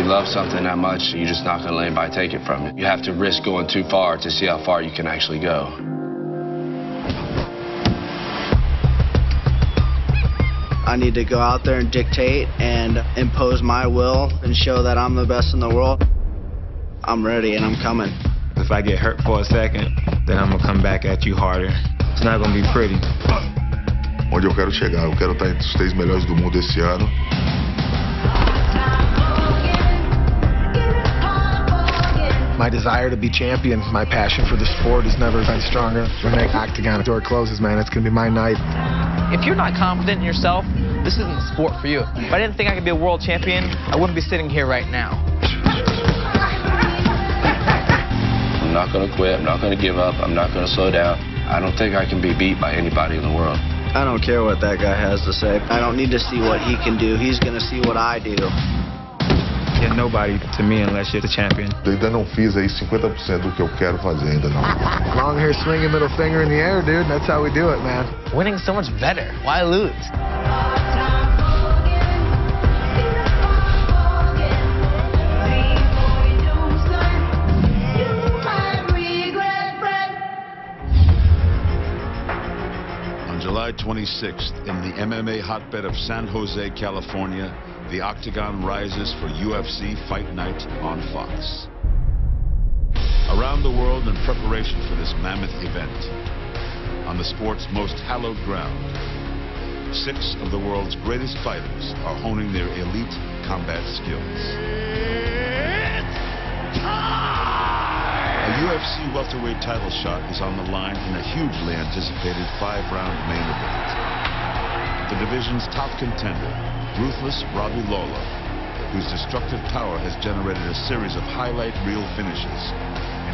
love something that much, you're just not going to let anybody take it from you. You have to risk going too far to see how far you can actually go. I need to go out there and dictate and impose my will and show that I'm the best in the world. I'm ready and I'm coming. If I get hurt for a second, then I'm gonna come back at you harder. It's not gonna be pretty. Onde eu quero chegar, eu quero estar entre os 3 melhores do mundo esse ano. My desire to be champion, my passion for the sport has never been stronger. When that octagon door closes, man, it's gonna be my night. If you're not confident in yourself, this isn't the sport for you. If I didn't think I could be a world champion, I wouldn't be sitting here right now. I'm not going to quit. I'm not going to give up. I'm not going to slow down. I don't think I can be beat by anybody in the world. I don't care what that guy has to say. I don't need to see what he can do. He's going to see what I do. You're nobody to me unless you're the champion. Eu ainda não fiz aí 50% do que eu quero fazer ainda não. Long hair swinging, middle finger in the air, dude. That's how we do it, man. Winning's so much better. Why lose? On July 26th, in the MMA hotbed of San Jose, California, the Octagon rises for UFC Fight Night on Fox. Around the world in preparation for this mammoth event, on the sport's most hallowed ground, 6 of the world's greatest fighters are honing their elite combat skills. A UFC welterweight title shot is on the line in a hugely anticipated 5-round main event. The division's top contender, ruthless Robbie Lawler, whose destructive power has generated a series of highlight reel finishes.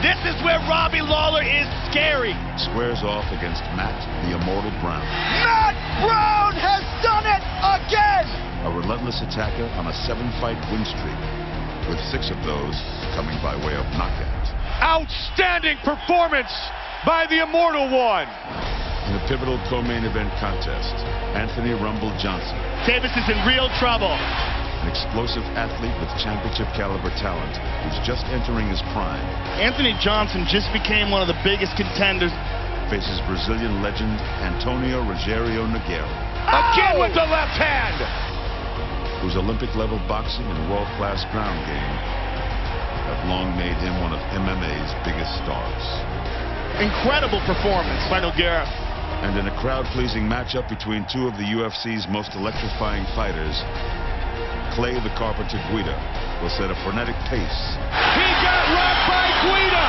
This is where Robbie Lawler is scary. Squares off against Matt the Immortal Brown. Matt Brown has done it again! A relentless attacker on a 7-fight win streak, with 6 of those coming by way of knockout. Outstanding performance by the Immortal One. In a pivotal co-main event contest, Anthony Rumble Johnson, Davis is in real trouble. an explosive athlete with championship caliber talent who's just entering his prime, Anthony Johnson just became one of the biggest contenders. faces Brazilian legend Antonio Rogério Nogueira, Again with the left hand. whose Olympic-level boxing and world-class ground game have long made him one of MMA's biggest stars. Incredible performance by Nogueira. And in a crowd-pleasing matchup between 2 of the UFC's most electrifying fighters, Clay the Carpenter Guida will set a frenetic pace He got rocked by Guida.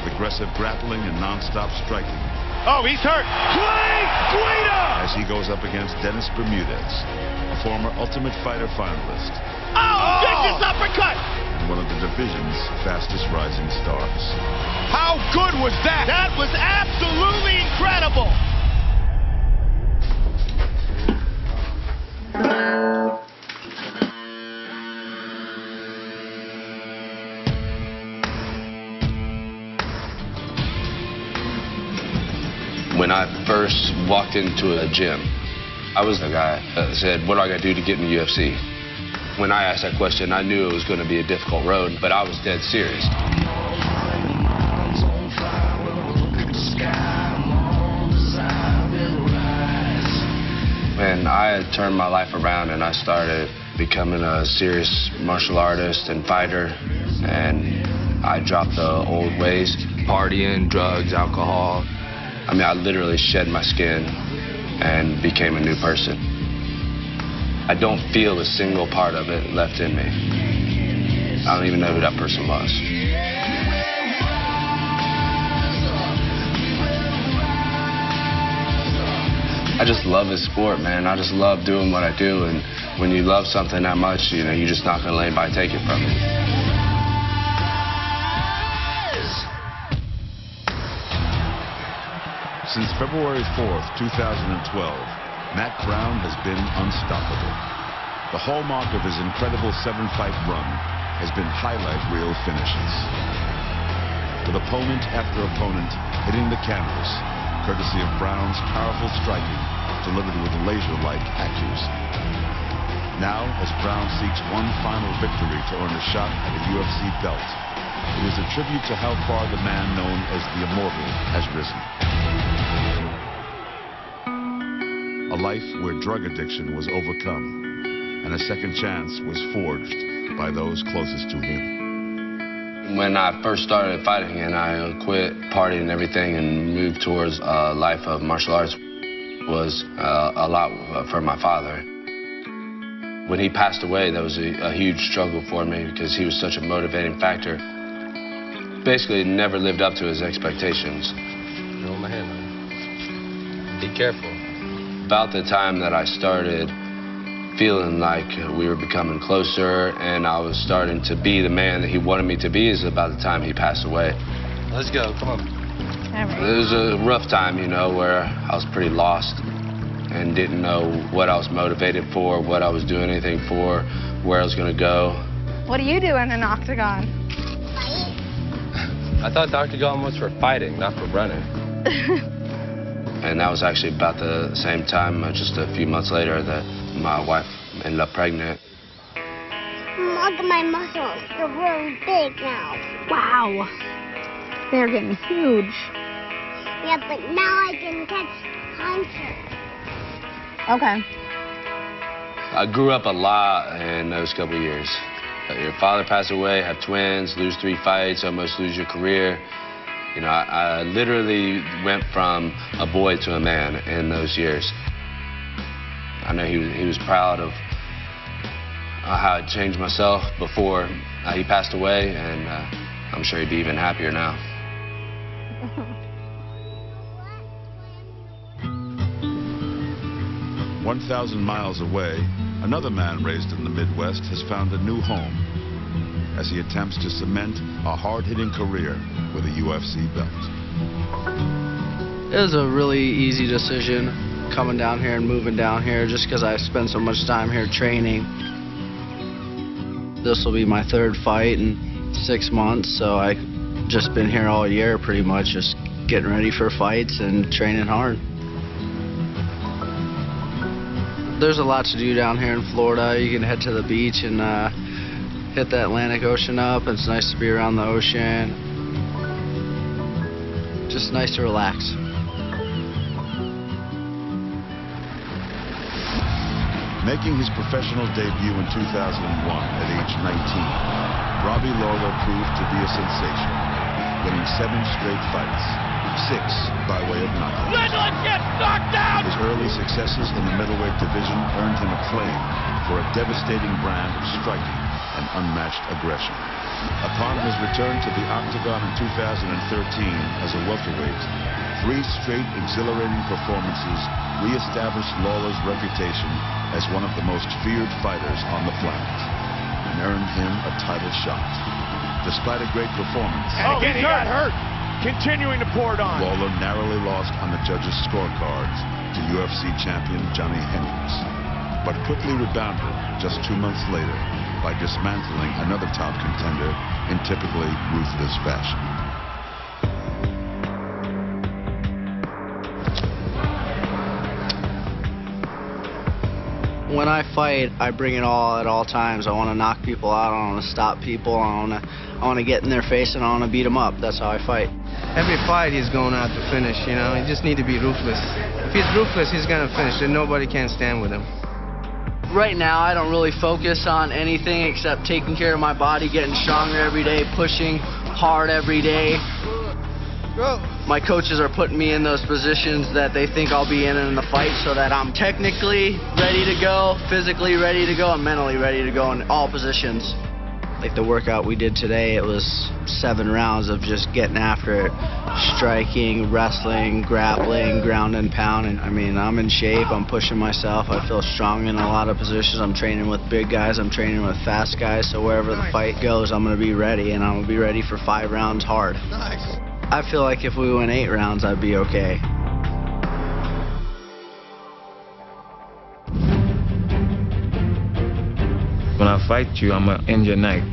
with aggressive grappling and non-stop striking Oh, he's hurt. Clay Guida. as he goes up against Dennis Bermudez, a former Ultimate Fighter finalist Oh, vicious uppercut. and one of the division's fastest rising stars. How good was that? That was absolutely incredible. When I first walked into a gym, I was the guy that said, what do I got to do to get in the UFC? When I asked that question, I knew it was going to be a difficult road, but I was dead serious. When I had turned my life around and I started becoming a serious martial artist and fighter, and I dropped the old ways, partying, drugs, alcohol. I mean, I literally shed my skin and became a new person. I don't feel a single part of it left in me. I don't even know who that person was. I just love this sport, man. I just love doing what I do, and when you love something that much, you know, you're just not gonna let anybody take it from you. Since February 4th, 2012, Matt Brown has been unstoppable. The hallmark of his incredible 7-fight run has been highlight reel finishes, with opponent after opponent hitting the canvas, courtesy of Brown's powerful striking delivered with laser-like accuracy. Now, as Brown seeks one final victory to earn a shot at a UFC belt, it is a tribute to how far the man known as the Immortal has risen. A life where drug addiction was overcome and a second chance was forged by those closest to him. When I first started fighting and I quit partying and everything and moved towards a life of martial arts was a lot for my father. When he passed away, that was a huge struggle for me because he was such a motivating factor. Basically, never lived up to his expectations. Hold my hand, man. Be careful. About the time that I started feeling like we were becoming closer and I was starting to be the man that he wanted me to be is about the time he passed away. Let's go, come on. It was a rough time, you know, where I was pretty lost and didn't know what I was motivated for, what I was doing anything for, where I was going to go. What do you do in an octagon? I thought the octagon was for fighting, not for running. And that was actually about the same time, just a few months later, that my wife ended up pregnant. Look at my muscles. They're really big now. Wow. They're getting huge. Yeah, but now I can catch punches. Okay. I grew up a lot in those couple of years. Your father passed away, have twins, lose 3 fights, almost lose your career. You know, I literally went from a boy to a man in those years. I know he was proud of how I changed myself before he passed away, and I'm sure he'd be even happier now. 1,000 miles away, another man raised in the Midwest has found a new home as he attempts to cement a hard-hitting career with a UFC belt. It was a really easy decision coming down here and moving down here just because I spent so much time here training. This will be my 3rd fight in 6 months, so I've just been here all year pretty much, just getting ready for fights and training hard. There's a lot to do down here in Florida. You can head to the beach and hit the Atlantic Ocean up. It's nice to be around the ocean. Just nice to relax. Making his professional debut in 2001 at age 19, Robbie Lawler proved to be a sensation, winning 7 straight fights, 6 by way of knockout. Let's get knocked out! His early successes in the middleweight division earned him acclaim for a devastating brand of striking and unmatched aggression. Upon his return to the octagon in 2013 as a welterweight, 3 straight exhilarating performances re-established Lawler's reputation as one of the most feared fighters on the planet and earned him a title shot. Despite a great performance, And again, he got hurt. Continuing to pour it on. Lawler narrowly lost on the judges' scorecards to UFC champion Johnny Hendricks, but quickly rebounded just 2 months later by dismantling another top contender in typically ruthless fashion. When I fight, I bring it all at all times. I want to knock people out. I want to stop people. I want to get in their face and I want to beat them up. That's how I fight. Every fight he's going out to finish, you know. He just need to be ruthless. If he's ruthless, he's going to finish, and nobody can stand with him. Right now, I don't really focus on anything except taking care of my body, getting stronger every day, pushing hard every day. My coaches are putting me in those positions that they think I'll be in the fight so that I'm technically ready to go, physically ready to go, and mentally ready to go in all positions. Like the workout we did today, it was 7 rounds of just getting after it. Striking, wrestling, grappling, ground and pounding. I mean, I'm in shape, I'm pushing myself, I feel strong in a lot of positions. I'm training with big guys, I'm training with fast guys, so wherever the fight goes, I'm going to be ready, and I'm going to be ready for 5 rounds hard. Nice. I feel like if we win 8 rounds, I'd be okay. When I fight you, I'm gonna end your night.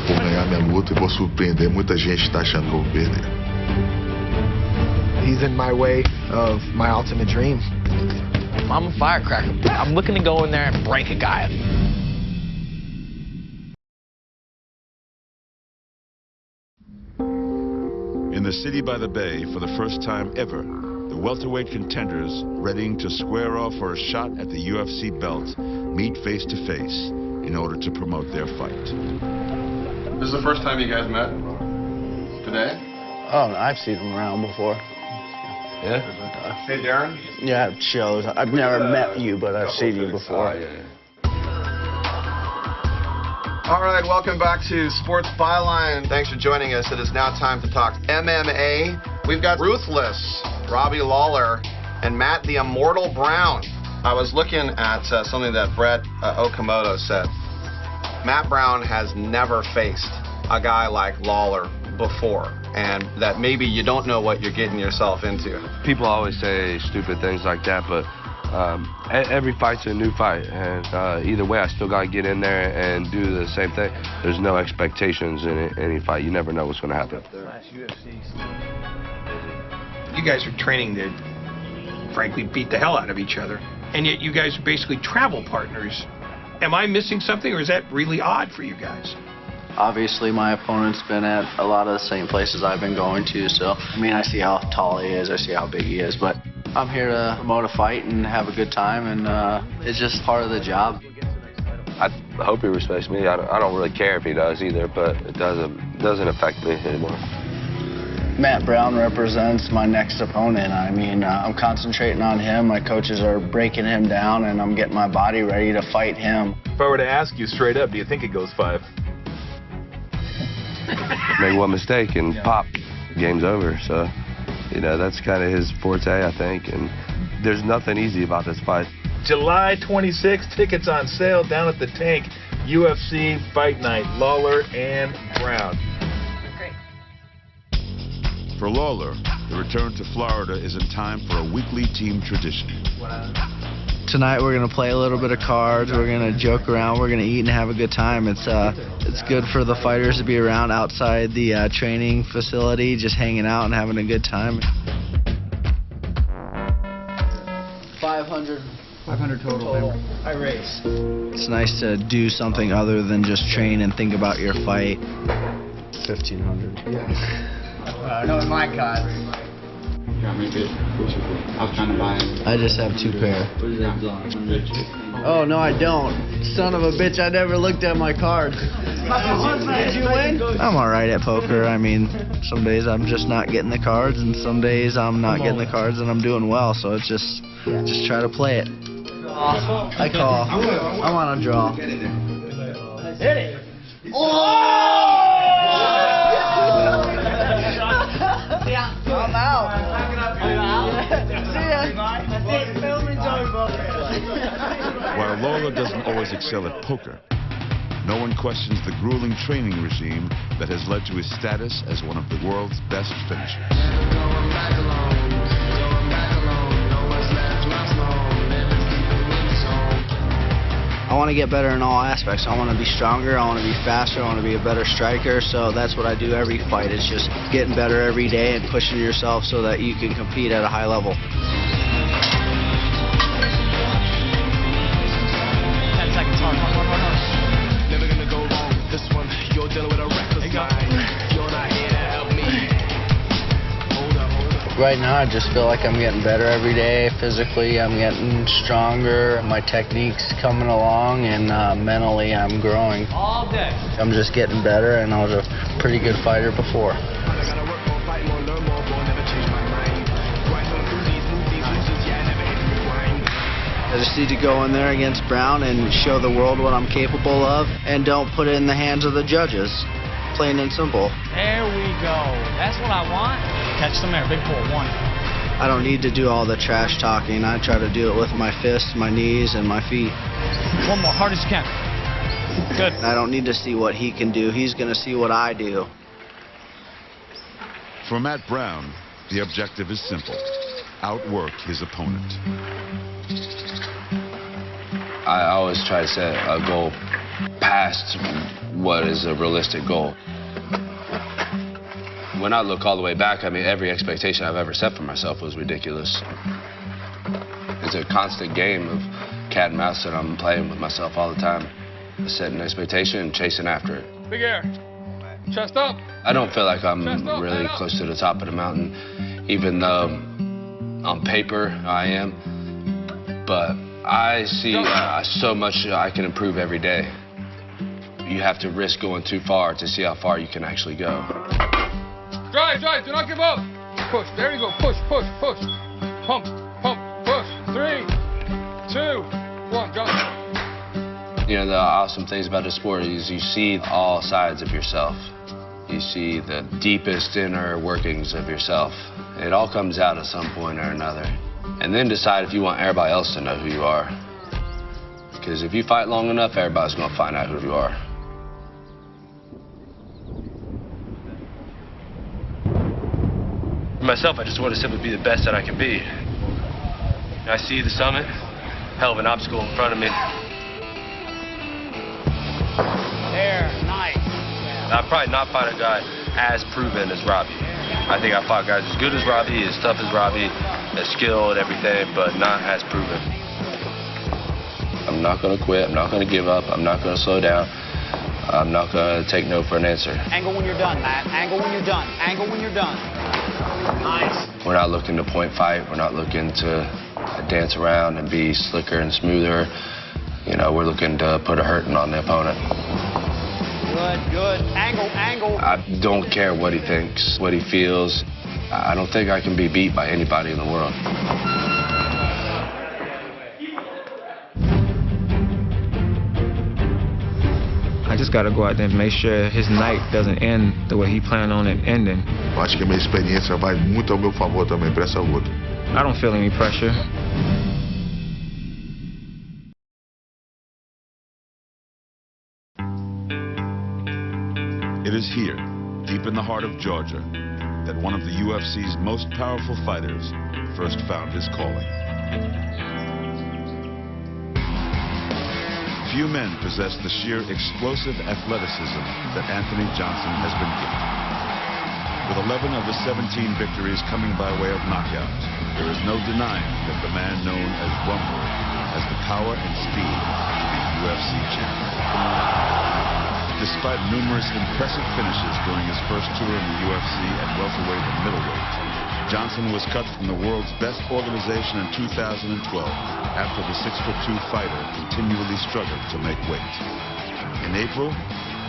Vou ganhar minha luta e vou surpreender muita gente que tá achando que eu vou perder. He's in my way of my ultimate dream. I'm a firecracker. I'm looking to go in there and break a guy. In the city by the bay, for the first time ever, the welterweight contenders readying to square off for a shot at the UFC belt meet face to face in order to promote their fight. This is the first time you guys met today? Oh, I've seen him around before. Yeah? Hey, Darren? Yeah, at shows. I've never met you, but I've seen you before. All right, welcome back to Sports Byline. Thanks for joining us. It is now time to talk MMA. We've got Ruthless, Robbie Lawler, and Matt the Immortal Brown. I was looking at something that Brett Okamoto said. Matt Brown has never faced a guy like Lawler before, and that maybe you don't know what you're getting yourself into. People always say stupid things like that, but every fight's a new fight, and either way, I still got to get in there and do the same thing. There's no expectations in any fight. You never know what's going to happen. You guys are training to, frankly, beat the hell out of each other, and yet you guys are basically travel partners. Am I missing something, or is that really odd for you guys? Obviously, my opponent's been at a lot of the same places I've been going to, so, I mean, I see how tall he is, I see how big he is, but I'm here to promote a fight and have a good time, and it's just part of the job. I hope he respects me. I don't really care if he does either, but it doesn't affect me anymore. Matt Brown represents my next opponent. I mean, I'm concentrating on him. My coaches are breaking him down, and I'm getting my body ready to fight him. If I were to ask you straight up, do you think it goes 5? Make one mistake and pop, game's over. So, you know, that's kind of his forte, I think. And there's nothing easy about this fight. July 26th, tickets on sale down at the Tank. UFC Fight Night, Lawler and Brown. For Lawler, the return to Florida is in time for a weekly team tradition. Tonight we're gonna play a little bit of cards. We're gonna joke around. We're gonna eat and have a good time. It's good for the fighters to be around outside the training facility, just hanging out and having a good time. 500 total. I race. It's nice to do something other than just train and think about your fight. 1,500. Yeah. No, my God. I was trying to buy it. I just have 2 pair. Oh, no, I don't. Son of a bitch, I never looked at my cards. Did you win? I'm all right at poker. I mean, some days I'm just not getting the cards, and some days I'm not getting the cards and I'm doing well, so it's just try to play it. I call. I want to draw. Hit it. Oh! I'm out. While Lawler doesn't always excel at poker, no one questions the grueling training regime that has led to his status as one of the world's best finishers. I want to get better in all aspects. I want to be stronger, I want to be faster, I want to be a better striker, so that's what I do every fight. It's just getting better every day and pushing yourself so that you can compete at a high level. 10 seconds, hard. Never gonna go wrong with this one. You're dealing with a reckless mind. You're not here to help me. Hold up. Right now, I just feel like I'm getting better every day. Physically, I'm getting stronger. My technique's coming along, and mentally, I'm growing. All day. I'm just getting better, and I was a pretty good fighter before. I just need to go in there against Brown and show the world what I'm capable of, and don't put it in the hands of the judges. Plain and simple. There we go. That's what I want. Catch them there. Big pull. 1. I don't need to do all the trash talking. I try to do it with my fists, my knees, and my feet. 1 more. Hard as you can. Good. I don't need to see what he can do. He's going to see what I do. For Matt Brown, the objective is simple: outwork his opponent. I always try to set a goal past what is a realistic goal. When I look all the way back, I mean, every expectation I've ever set for myself was ridiculous. It's a constant game of cat and mouse that I'm playing with myself all the time. Setting an expectation and chasing after it. Big air. Chest up. I don't feel like I'm really close to the top of the mountain, even though on paper I am. But I see so much I can improve every day. You have to risk going too far to see how far you can actually go. Drive, do not give up. Push, there you go, push. Pump, push. 3, 2, 1, go. You know, the awesome things about the sport is you see all sides of yourself. You see the deepest inner workings of yourself. It all comes out at some point or another. And then decide if you want everybody else to know who you are. Because if you fight long enough, everybody's going to find out who you are. For myself, I just want to simply be the best that I can be. I see the summit, hell of an obstacle in front of me. There, nice. I'll probably not fight a guy as proven as Robbie. I think I fought guys as good as Robbie, as tough as Robbie, as skilled and everything, but not as proven. I'm not going to quit. I'm not going to give up. I'm not going to slow down. I'm not going to take no for an answer. Angle when you're done, Matt. Angle when you're done. Angle when you're done. Nice. We're not looking to point fight. We're not looking to dance around and be slicker and smoother. You know, we're looking to put a hurting on the opponent. Good. Angle. I don't care what he thinks, what he feels. I don't think I can be beat by anybody in the world. I just got to go out there and make sure his night doesn't end the way he planned on it ending. Eu acho que a minha experiência vai muito ao meu favor também para essa luta. I don't feel any pressure. It is here, deep in the heart of Georgia, that one of the UFC's most powerful fighters first found his calling. Few men possess the sheer explosive athleticism that Anthony Johnson has been gifted. With 11 of the 17 victories coming by way of knockout, there is no denying that the man known as Rumble has the power and speed to be UFC champion. Despite numerous impressive finishes during his first tour in the UFC at welterweight and middleweight, Johnson was cut from the world's best organization in 2012 after the 6'2" fighter continually struggled to make weight. In April,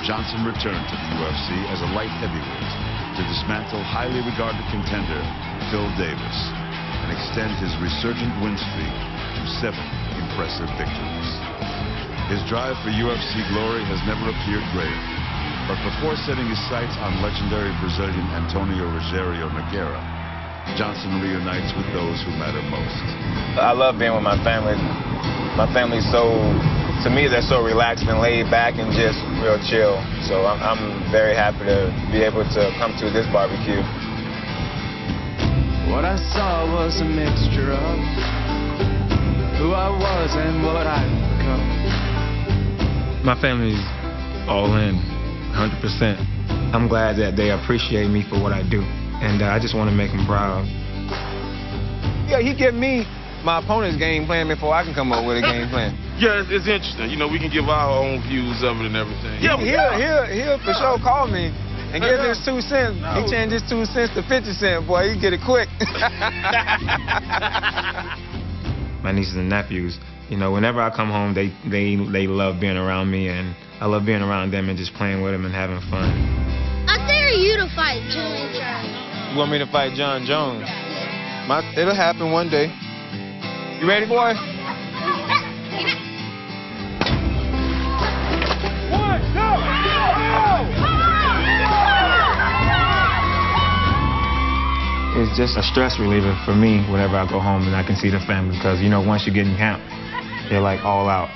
Johnson returned to the UFC as a light heavyweight to dismantle highly regarded contender Phil Davis and extend his resurgent win streak to 7 impressive victories. His drive for UFC glory has never appeared greater, but before setting his sights on legendary Brazilian Antonio Rogério Nogueira, Johnson reunites with those who matter most. I love being with my family. My family's to me, they're so relaxed and laid back and just real chill. So I'm very happy to be able to come to this barbecue. What I saw was a mixture of who I was and what I've become. My family's all in, 100%. I'm glad that they appreciate me for what I do, and I just want to make them proud. Yeah, he give me my opponent's game plan before I can come up with a game plan. Yeah, it's interesting. You know, we can give our own views of it and everything. Yeah, he'll for sure call me and give his 2 cents. He changed his 2 cents to 50 cents, boy. He get it quick. My nieces and nephews, you know, whenever I come home, they love being around me, and I love being around them and just playing with them and having fun. I dare you to fight John Jones. You want me to fight John Jones? It'll happen one day. You ready, boy? It's just a stress reliever for me whenever I go home and I can see the family, because, you know, once you get in camp, they're like all out.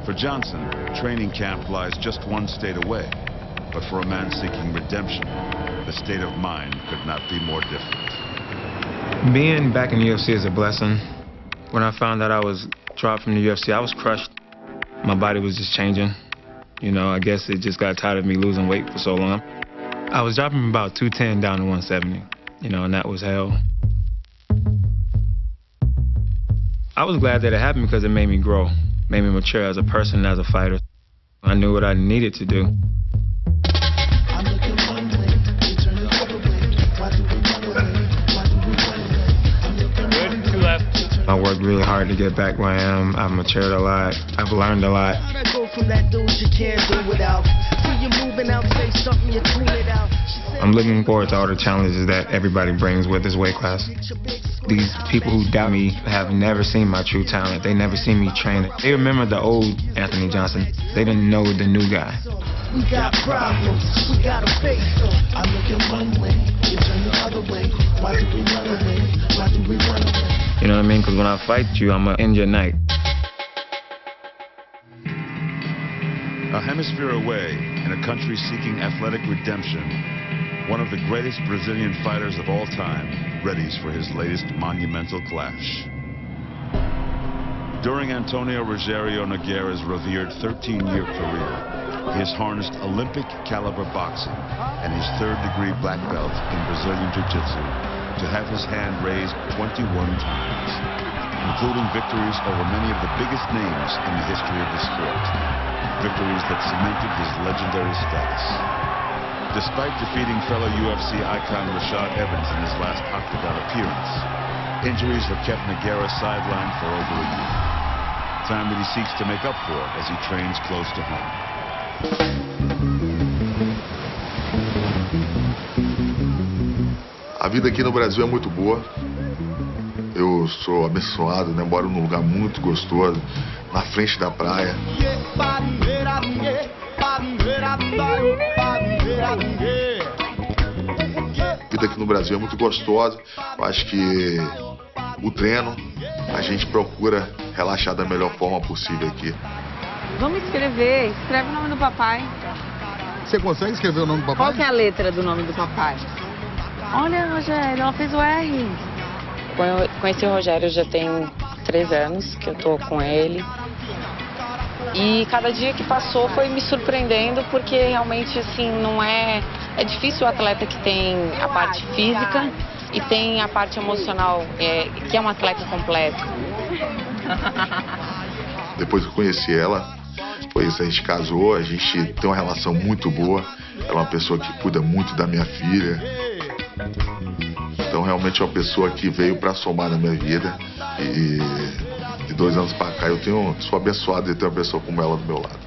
For Johnson, training camp lies just one state away. But for a man seeking redemption, the state of mind could not be more different. Being back in the UFC is a blessing. When I found out I was dropped from the UFC, I was crushed. My body was just changing. You know, I guess it just got tired of me losing weight for so long. I was dropping from about 210 down to 170, you know, and that was hell. I was glad that it happened because it made me grow, made me mature as a person and as a fighter. I knew what I needed to do. Good, 2 left. I worked really hard to get back where I am. I've matured a lot. I've learned a lot. I'm looking forward to all the challenges that everybody brings with this weight class. These people who doubt me have never seen my true talent. They never seen me train. They remember the old Anthony Johnson. They didn't know the new guy. We got problems, we gotta face them. I look at one way, you turn the other way. Why do we run away? Why do we run away? You know what I mean? Because when I fight you, I'm gonna end your night. A hemisphere away, in a country seeking athletic redemption, one of the greatest Brazilian fighters of all time readies for his latest monumental clash. During Antonio Rogério Nogueira's revered 13-year career, he has harnessed Olympic-caliber boxing and his third-degree black belt in Brazilian Jiu-Jitsu to have his hand raised 21 times, including victories over many of the biggest names in the history of the sport, victories that cemented his legendary status. Despite defeating fellow UFC icon Rashad Evans in his last octagon appearance, injuries have kept Nogueira sidelined for over a year, time that he seeks to make up for as he trains close to home. A vida aqui no Brasil é muito boa. Eu sou abençoado, né? Moro num lugar muito gostoso, na frente da praia. A vida aqui no Brasil é muito gostosa. Eu acho que o treino, a gente procura relaxar da melhor forma possível aqui. Vamos escrever. Escreve o nome do papai. Você consegue escrever o nome do papai? Qual que é a letra do nome do papai? Olha, Rogério, ela fez o R. Conheci o Rogério já tem 3 anos que eu tô com ele. E cada dia que passou foi me surpreendendo, porque realmente, assim, não é... É difícil o atleta que tem a parte física e tem a parte emocional, que é um atleta completo. Depois que eu conheci ela, foi isso, a gente casou, a gente tem uma relação muito boa. Ela é uma pessoa que cuida muito da minha filha. Então, realmente é uma pessoa que veio para somar na minha vida. E de 2 anos para cá, sou abençoado de ter uma pessoa como ela do meu lado.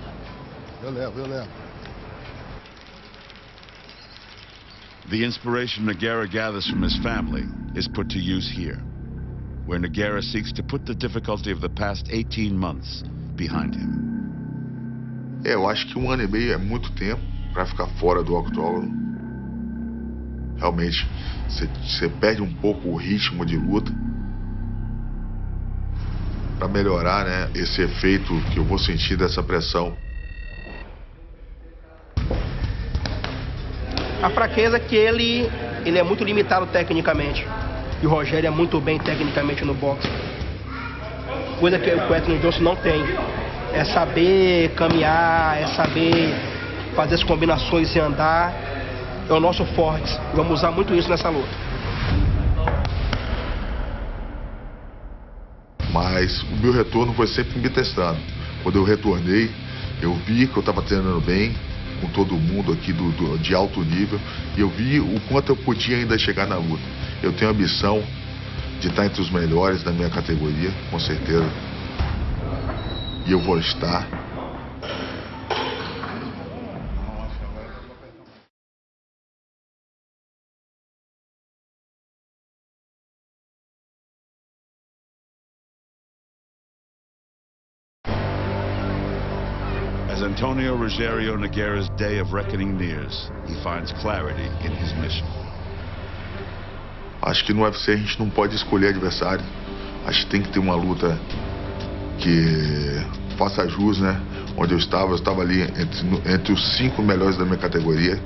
Eu levo. The inspiration Nogueira gathers from his family is put to use here, where Nogueira seeks to put the difficulty of the past 18 months behind him. Eu acho que 1 ano e meio é muito tempo para ficar fora do octógono. Realmente, você perde um pouco o ritmo de luta. Para melhorar, né, esse efeito que eu vou sentir dessa pressão. A fraqueza é que ele é muito limitado tecnicamente. E o Rogério é muito bem tecnicamente no boxe. Coisa que o Guida e Johnson não tem. É saber caminhar, é saber fazer as combinações e andar. É o nosso forte. Vamos usar muito isso nessa luta. Mas o meu retorno foi sempre me testando. Quando eu retornei, eu vi que eu estava treinando bem com todo mundo aqui de alto nível. E eu vi o quanto eu podia ainda chegar na luta. Eu tenho a ambição de estar entre os melhores da minha categoria, com certeza. E eu vou estar. As Antonio Rogério Nogueira's day of reckoning nears, he finds clarity in his mission. Acho que no UFC a gente não pode escolher adversário. Acho que tem que ter uma luta que faça jus, né? Onde eu estava ali entre os 5 melhores da minha categoria.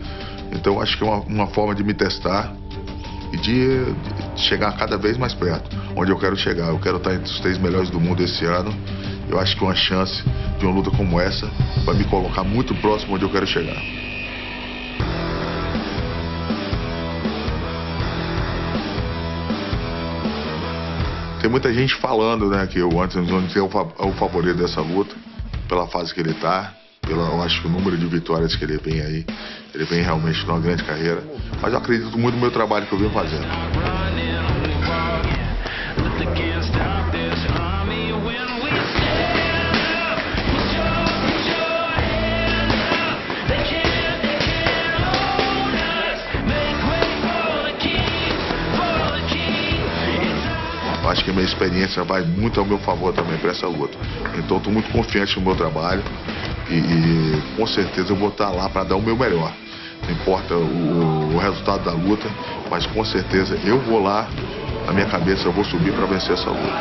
Então acho que é uma forma de me testar e de chegar cada vez mais perto. Onde eu quero chegar. Eu quero estar entre os 3 melhores do mundo esse ano. Eu acho que uma chance de uma luta como essa vai me colocar muito próximo onde eu quero chegar. Tem muita gente falando, né, que o Anthony Jones é o favorito dessa luta, pela fase que ele tá, eu acho que o número de vitórias que ele vem aí, ele vem realmente numa grande carreira, mas eu acredito muito no meu trabalho que eu venho fazendo. Acho que a minha experiência vai muito ao meu favor também para essa luta. Então estou muito confiante no meu trabalho e com certeza eu vou estar lá para dar o meu melhor. Não importa o resultado da luta, mas com certeza eu vou lá, na minha cabeça eu vou subir para vencer essa luta.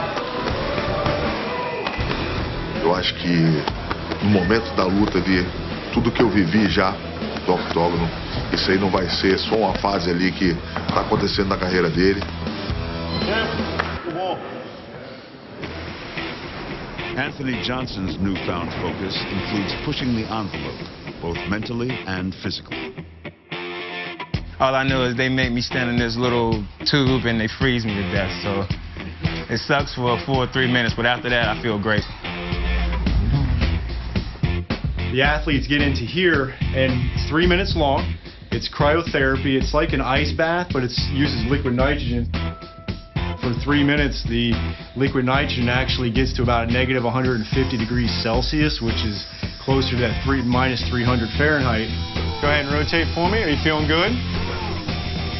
Eu acho que no momento da luta ali, tudo que eu vivi já do octógono, isso aí não vai ser só uma fase ali que está acontecendo na carreira dele. Anthony Johnson's newfound focus includes pushing the envelope, both mentally and physically. All I know is they make me stand in this little tube and they freeze me to death, so it sucks for a full 3 minutes, but after that I feel great. The athletes get into here and it's 3 minutes long. It's cryotherapy. It's like an ice bath, but it uses liquid nitrogen. For 3 minutes, the liquid nitrogen actually gets to about a negative 150 degrees Celsius, which is closer to that minus 300 Fahrenheit. Go ahead and rotate for me. Are you feeling good?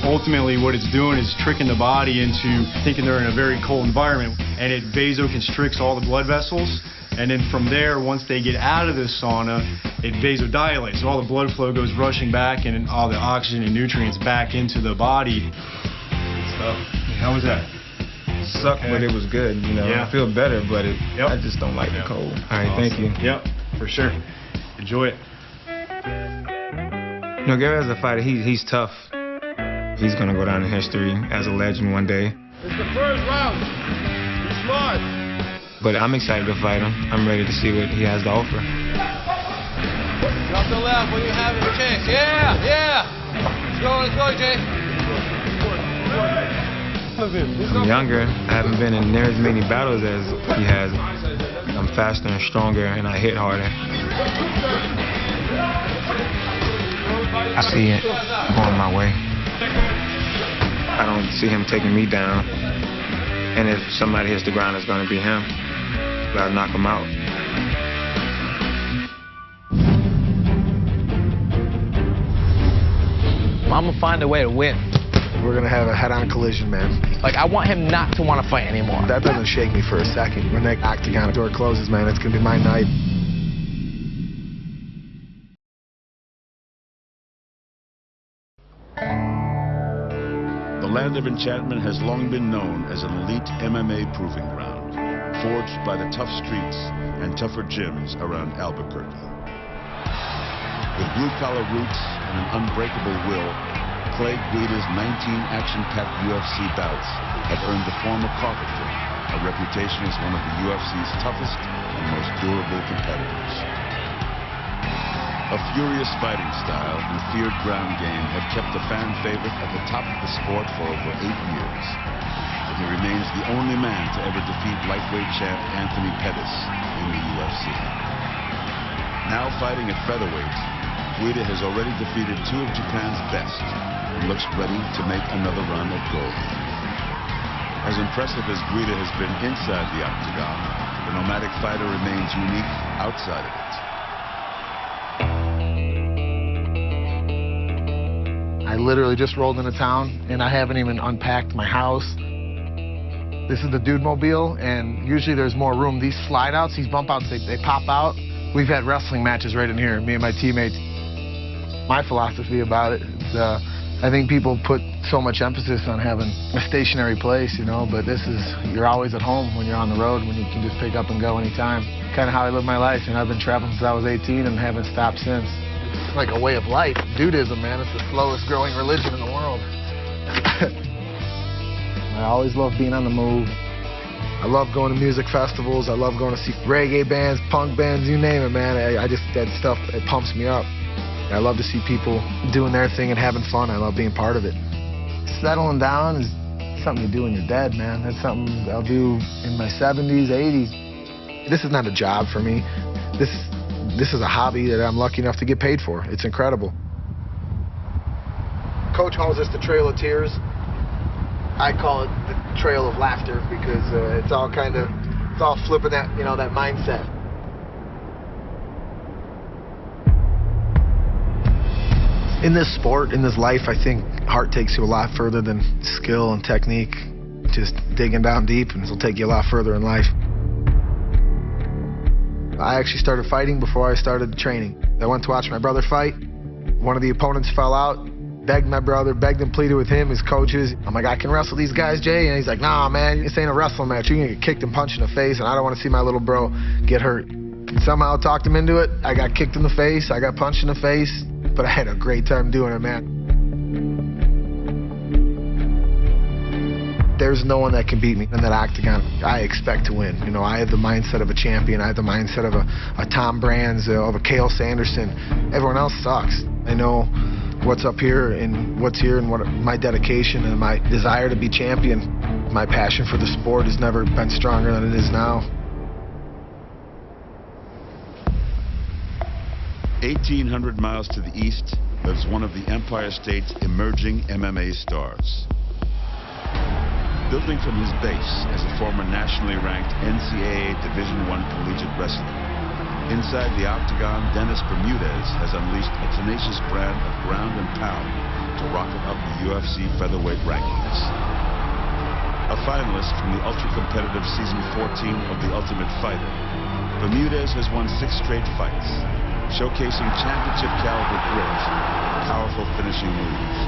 Ultimately, what it's doing is tricking the body into thinking they're in a very cold environment, and it vasoconstricts all the blood vessels. And then from there, once they get out of this sauna, it vasodilates. So all the blood flow goes rushing back and all the oxygen and nutrients back into the body. So, how was that? Sucked, but it was good, you know. Yeah. I feel better, but I just don't like the cold. All right, thank you. Yep, for sure. Enjoy it. Nogueira as a fighter, he's tough. He's gonna go down in history as a legend one day. It's the first round. Be smart. But I'm excited to fight him. I'm ready to see what he has to offer. Drop the left when you have a chance. Yeah. Let's go, Jay. I'm younger. I haven't been in near as many battles as he has. I'm faster and stronger, and I hit harder. I see it going my way. I don't see him taking me down. And if somebody hits the ground, it's going to be him. But I'll knock him out. I'm going to find a way to win. We're going to have a head-on collision, man. Like, I want him not to want to fight anymore. That doesn't shake me for a second. When that octagon door closes, man, it's going to be my night. The land of enchantment has long been known as an elite MMA proving ground, forged by the tough streets and tougher gyms around Albuquerque. With blue-collar roots and an unbreakable will, Clay Guida's 19 action-packed UFC bouts have earned the former carpenter a reputation as one of the UFC's toughest and most durable competitors. A furious fighting style and feared ground game have kept the fan favorite at the top of the sport for over 8 years. And he remains the only man to ever defeat lightweight champ Anthony Pettis in the UFC. Now fighting at featherweight, Guida has already defeated 2 of Japan's best and looks ready to make another run at gold. As impressive as Guida has been inside the octagon, the nomadic fighter remains unique outside of it. I literally just rolled into town, and I haven't even unpacked my house. This is the Dude Mobile, and usually there's more room. These slide outs, these bump outs, they pop out. We've had wrestling matches right in here, me and my teammates. My philosophy about it is I think people put so much emphasis on having a stationary place, you know, but this is, you're always at home when you're on the road, when you can just pick up and go anytime. Kind of how I live my life, and I've been traveling since I was 18 and haven't stopped since. It's like a way of life. Dudism, man, it's the slowest growing religion in the world. I always love being on the move. I love going to music festivals. I love going to see reggae bands, punk bands, you name it, man. I just, that stuff, it pumps me up. I love to see people doing their thing and having fun. I love being part of it. Settling down is It's something you do when you're dead, man. That's something I'll do in my 70s, 80s. This is not a job for me. This is a hobby that I'm lucky enough to get paid for. It's incredible. Coach calls this the Trail of Tears. I call it the Trail of Laughter because it's all flipping that, you know, that mindset. In this sport, in this life, I think heart takes you a lot further than skill and technique. Just digging down deep, and it'll take you a lot further in life. I actually started fighting before I started training. I went to watch my brother fight. One of the opponents fell out, begged my brother, begged and pleaded with him, his coaches. I'm like, I can wrestle these guys, Jay? And he's like, nah, man, this ain't a wrestling match. You're gonna get kicked and punched in the face, and I don't want to see my little bro get hurt. And somehow I talked him into it. I got kicked in the face, I got punched in the face, but I had a great time doing it, man. There's no one that can beat me in that octagon. I expect to win. You know, I have the mindset of a champion. I have the mindset of a Tom Brands, of a Cael Sanderson. Everyone else sucks. I know what's up here and what's here and what my dedication and my desire to be champion. My passion for the sport has never been stronger than it is now. 1,800 miles to the east lives one of the Empire State's emerging MMA stars. Building from his base as a former nationally ranked NCAA Division I collegiate wrestler, inside the octagon, Dennis Bermudez has unleashed a tenacious brand of ground and pound to rocket up the UFC featherweight rankings. A finalist from the ultra-competitive Season 14 of The Ultimate Fighter, Bermudez has won 6 straight fights, showcasing championship-caliber grit and powerful finishing moves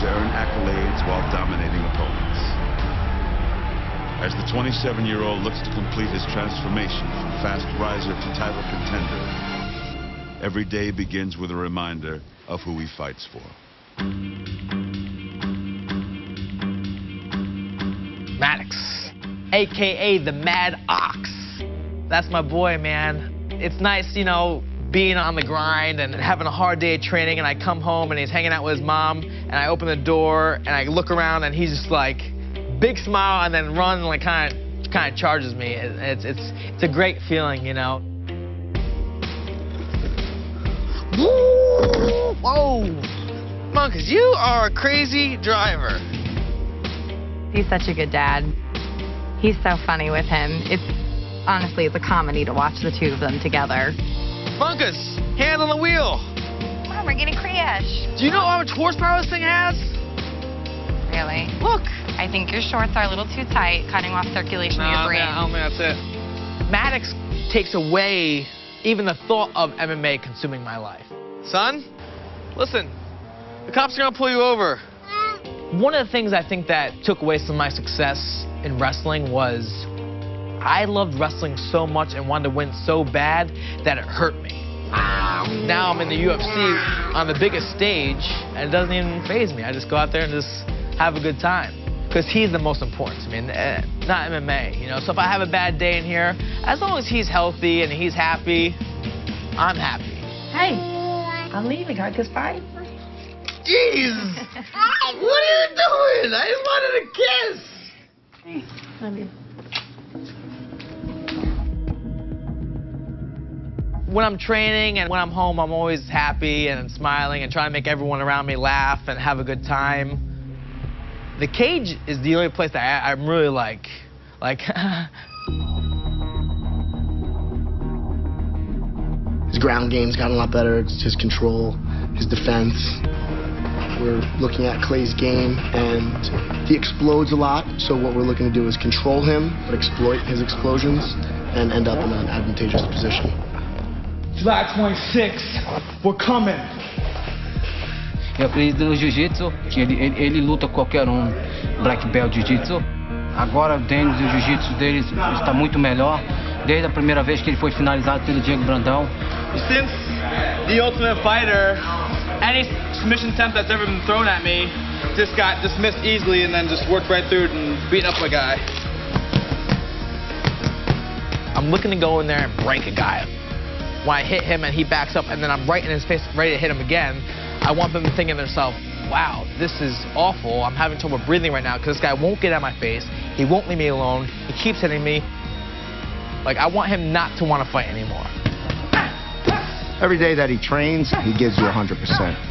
to earn accolades while dominating opponents. As the 27-year-old looks to complete his transformation from fast riser to title contender, every day begins with a reminder of who he fights for. Maddox, a.k.a. the Mad Ox. That's my boy, man. It's nice, you know, being on the grind and having a hard day of training, and I come home and he's hanging out with his mom, and I open the door and I look around and he's just like, big smile, and then runs and like kind of charges me. It's a great feeling, you know. Whoa, Monkus, you are a crazy driver. He's such a good dad. He's so funny with him. Honestly, it's a comedy to watch the two of them together. Monkus, hand on the wheel. Mom, we're getting crash. Do you know how much horsepower this thing has? Really? Look. I think your shorts are a little too tight, cutting off circulation in your brain. I don't think that's it. Maddox takes away even the thought of MMA consuming my life. Son, listen, the cops are gonna pull you over. One of the things I think that took away some of my success in wrestling was I loved wrestling so much and wanted to win so bad that it hurt me. Now I'm in the UFC on the biggest stage, and it doesn't even faze me. I just go out there and just have a good time. Because he's the most important to me, not MMA, you know? So if I have a bad day in here, as long as he's healthy and he's happy, I'm happy. Hey, I'm leaving. Can I kiss bye? Jeez! What are you doing? I just wanted a kiss! Hey, love you. When I'm training and when I'm home, I'm always happy and smiling and trying to make everyone around me laugh and have a good time. The cage is the only place that I'm really like His ground game's gotten a lot better. It's his control, his defense. We're looking at Clay's game, and he explodes a lot. So what we're looking to do is control him, but exploit his explosions, and end up in an advantageous position. July 26th, we're coming. Eu aprendi no jiu-jitsu, que ele luta qualquer black belt jiu-jitsu. Agora o Dennis e o jiu-jitsu dele está muito melhor, desde a primeira vez que ele foi finalizado pelo Diego Brandão. Since the Ultimate Fighter, any submission attempt that's ever been thrown at me just got dismissed easily and then just worked right through it and beating up a guy. I'm looking to go in there and break a guy. When I hit him and he backs up and then I'm right in his face, ready to hit him again, I want them to think to themselves, wow, this is awful. I'm having trouble breathing right now because this guy won't get out of my face. He won't leave me alone. He keeps hitting me. Like, I want him not to want to fight anymore. Every day that he trains, he gives you 100%.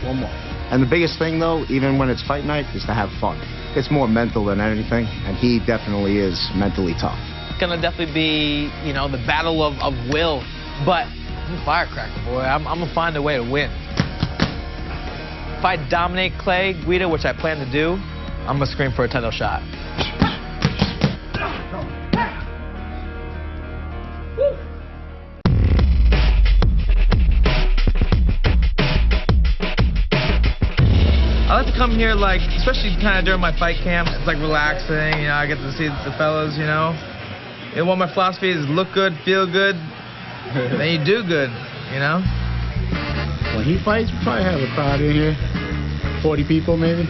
One more. And the biggest thing, though, even when it's fight night, is to have fun. It's more mental than anything, and he definitely is mentally tough. It's gonna definitely be, you know, the battle of will, but I'm a firecracker, boy. I'm gonna find a way to win. If I dominate Clay Guida, which I plan to do, I'm gonna scream for a title shot. I like to come here, like, especially kind of during my fight camp. It's like relaxing, you know, I get to see the fellas, you know. And what my philosophy is, look good, feel good, then you do good, you know. When he fights, we probably have a crowd in here, 40 people maybe.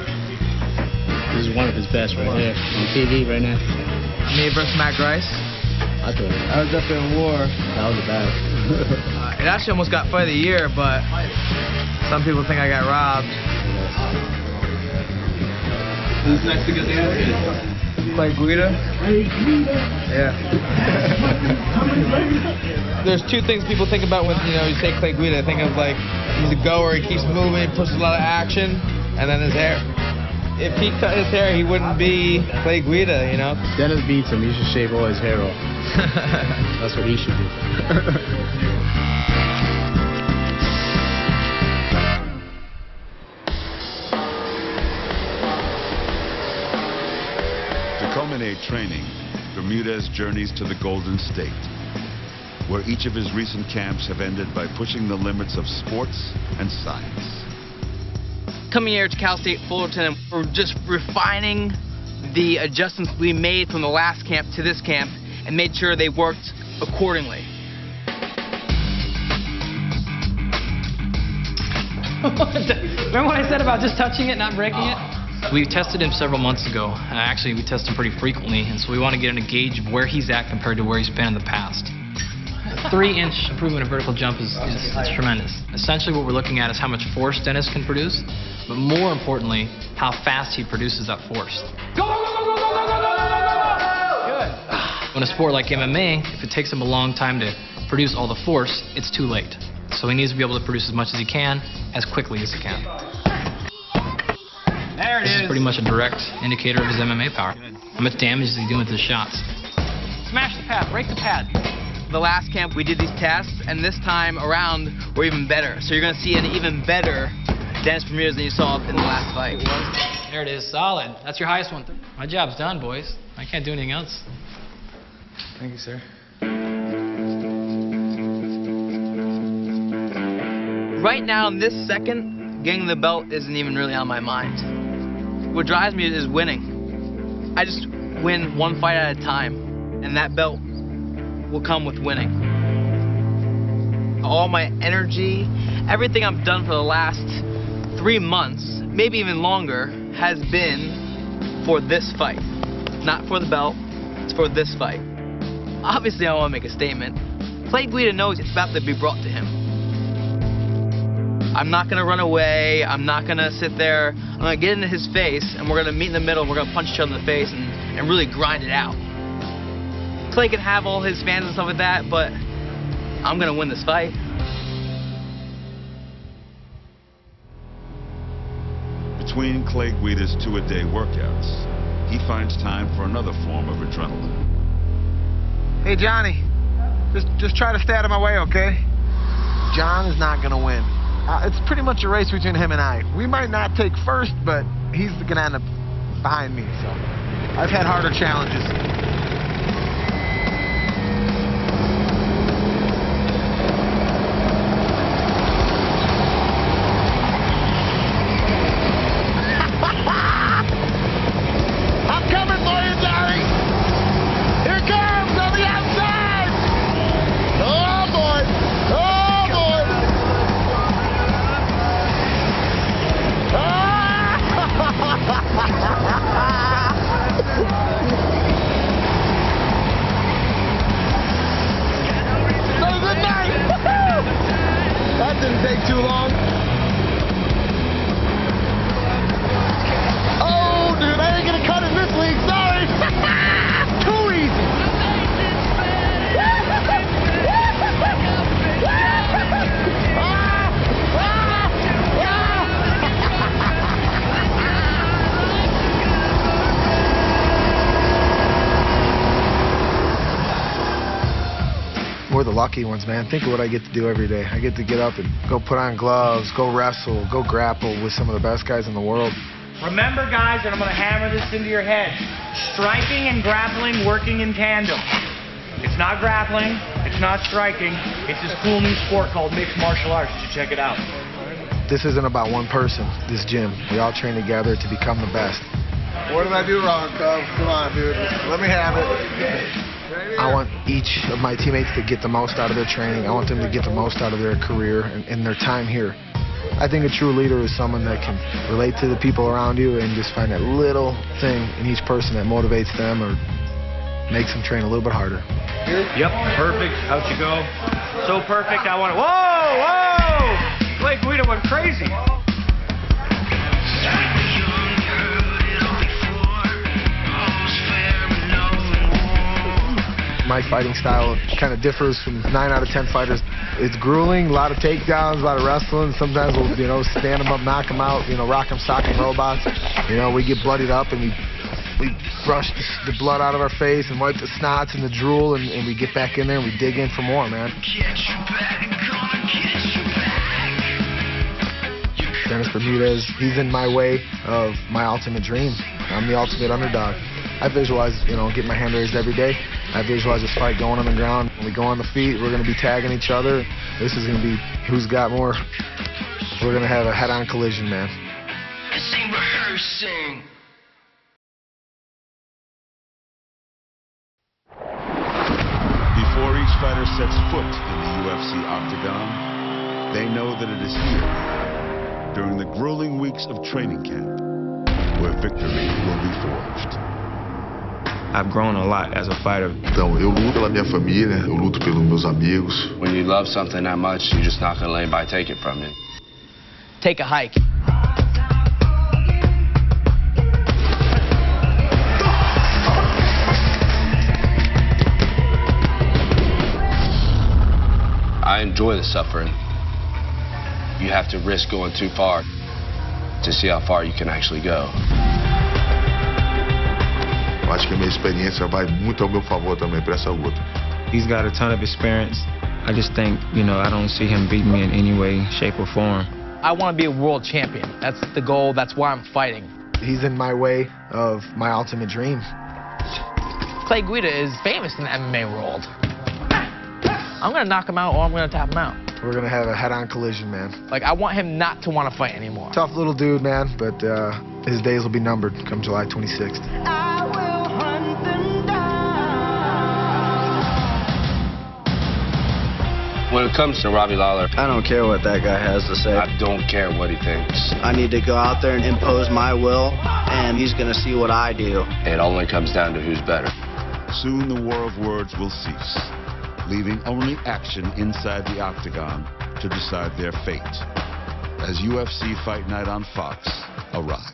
This is one of his best right here on TV right now. Me versus Matt Grice. I thought I was up in war. that was a battle. It actually almost got fight of the year, but some people think I got robbed. Who's next to get the answer? Clay Guida? Yeah. There's two things people think about when, you know, you say Clay Guida. They think of, like, he's a goer, he keeps moving, pushes a lot of action, and then his hair. If he cut his hair, he wouldn't be Clay Guida, you know? Dennis beats him. He should shave all his hair off. That's what he should do. Culminate training, Bermudez journeys to the Golden State, where each of his recent camps have ended by pushing the limits of sports and science. Coming here to Cal State Fullerton, we're just refining the adjustments we made from the last camp to this camp and made sure they worked accordingly. Remember what I said about just touching it, not breaking it? We tested him several months ago. Actually, we test him pretty frequently, and so we want to get a gauge of where he's at compared to where he's been in the past. A 3-inch improvement in vertical jump is tremendous. Essentially, what we're looking at is how much force Dennis can produce, but more importantly, how fast he produces that force. Go, go, go, go, go, go, go, go, go! Good. In a sport like MMA, if it takes him a long time to produce all the force, it's too late. So he needs to be able to produce as much as he can, as quickly as he can. There it is. This is pretty much a direct indicator of his MMA power. How much damage is he doing with his shots? Smash the pad, break the pad. The last camp we did these tests, and this time around we're even better. So you're gonna see an even better Dennis Bermudez than you saw in the last fight. There it is, solid. That's your highest one. My job's done, boys. I can't do anything else. Thank you, sir. Right now, in this second, getting the belt isn't even really on my mind. What drives me is winning. I just win one fight at a time, and that belt will come with winning. All my energy, everything I've done for the last 3 months, maybe even longer, has been for this fight. Not for the belt, it's for this fight. Obviously, I want to make a statement. Clay Guida knows it's about to be brought to him. I'm not going to run away. I'm not going to sit there. I'm going to get into his face, and we're going to meet in the middle, and we're going to punch each other in the face and really grind it out. Clay can have all his fans and stuff like that, but I'm going to win this fight. Between Clay Guida's 2-a-day workouts, he finds time for another form of adrenaline. Hey, Johnny, just try to stay out of my way, okay? John is not going to win. It's pretty much a race between him and I. We might not take first, but he's going to end up behind me, so I've had harder challenges. I'm coming for you, Johnny! Here it comes on the outside! Oh, boy! Oh, boy! We're the lucky ones, man. Think of what I get to do every day. I get to get up and go put on gloves, go wrestle, go grapple with some of the best guys in the world. Remember, guys, and I'm going to hammer this into your head. Striking and grappling working in tandem. It's not grappling. It's not striking. It's this cool new sport called mixed martial arts. You should check it out. This isn't about one person, this gym. We all train together to become the best. What did I do wrong, Cub? Come on, dude. Let me have it. I want each of my teammates to get the most out of their training. I want them to get the most out of their career and their time here. I think a true leader is someone that can relate to the people around you and just find that little thing in each person that motivates them or makes them train a little bit harder. Yep, perfect. Out you go. So perfect, I want to... Whoa, whoa! Blake Guida went crazy. My fighting style kind of differs from 9 out of 10 fighters. It's grueling, a lot of takedowns, a lot of wrestling. Sometimes we'll, stand them up, knock them out, rock them, sock them, robots. We get bloodied up and we brush the blood out of our face and wipe the snots and the drool, and we get back in there and we dig in for more, man. Dennis Bermudez, he's in my way of my ultimate dream. I'm the ultimate underdog. I visualize, getting my hand raised every day. I visualize this fight going on the ground. When we go on the feet, we're going to be tagging each other. This is going to be who's got more. We're going to have a head-on collision, man. This ain't rehearsing. Before each fighter sets foot in the UFC octagon, they know that it is here, during the grueling weeks of training camp, where victory will be forged. I've grown a lot as a fighter. Então, eu luto pela minha família, eu luto pelos meus amigos. When you love something that much, you're just not going to let anybody take it from you. Take a hike. I enjoy the suffering. You have to risk going too far to see how far you can actually go. Eu acho que a minha experiência vai muito ao meu favor também para essa luta. He's got a ton of experience. I just think, I don't see him beating me in any way, shape, or form. I want to be a world champion. That's the goal. That's why I'm fighting. He's in my way of my ultimate dream. Clay Guida is famous in the MMA world. I'm going to knock him out or I'm going to tap him out. We're going to have a head-on collision, man. I want him not to want to fight anymore. Tough little dude, man, but his days will be numbered come July 26th. When it comes to Robbie Lawler, I don't care what that guy has to say. I don't care what he thinks. I need to go out there and impose my will, and he's going to see what I do. It only comes down to who's better. Soon the war of words will cease, leaving only action inside the octagon to decide their fate as UFC Fight Night on Fox arrives.